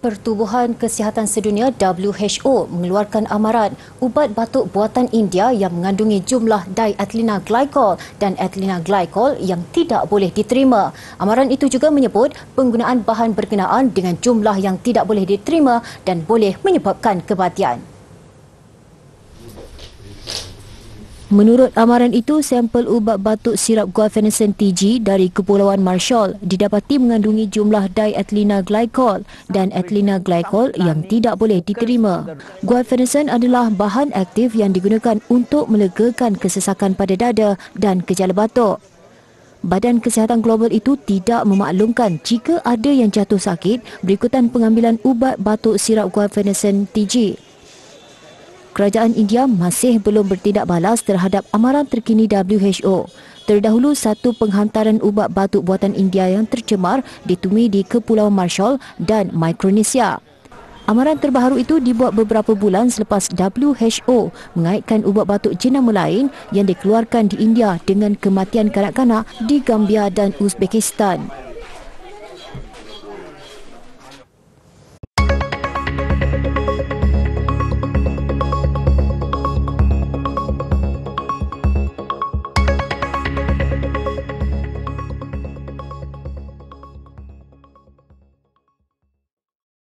Pertubuhan Kesihatan Sedunia WHO mengeluarkan amaran ubat batuk buatan India yang mengandungi jumlah diethylene glycol dan ethylene glycol yang tidak boleh diterima. Amaran itu juga menyebut penggunaan bahan berkenaan dengan jumlah yang tidak boleh diterima dan boleh menyebabkan kematian. Menurut amaran itu, sampel ubat batuk sirap guaifenesin TG dari Kepulauan Marshall didapati mengandungi jumlah diethylene glycol dan ethylene glycol yang tidak boleh diterima. Guaifenesin adalah bahan aktif yang digunakan untuk melegakan kesesakan pada dada dan gejala batuk. Badan Kesihatan Global itu tidak memaklumkan jika ada yang jatuh sakit berikutan pengambilan ubat batuk sirap guaifenesin TG. Kerajaan India masih belum bertindak balas terhadap amaran terkini WHO. Terdahulu, satu penghantaran ubat batuk buatan India yang tercemar ditemui di Kepulauan Marshall dan Micronesia. Amaran terbaru itu dibuat beberapa bulan selepas WHO mengaitkan ubat batuk jenama lain yang dikeluarkan di India dengan kematian kanak-kanak di Gambia dan Uzbekistan.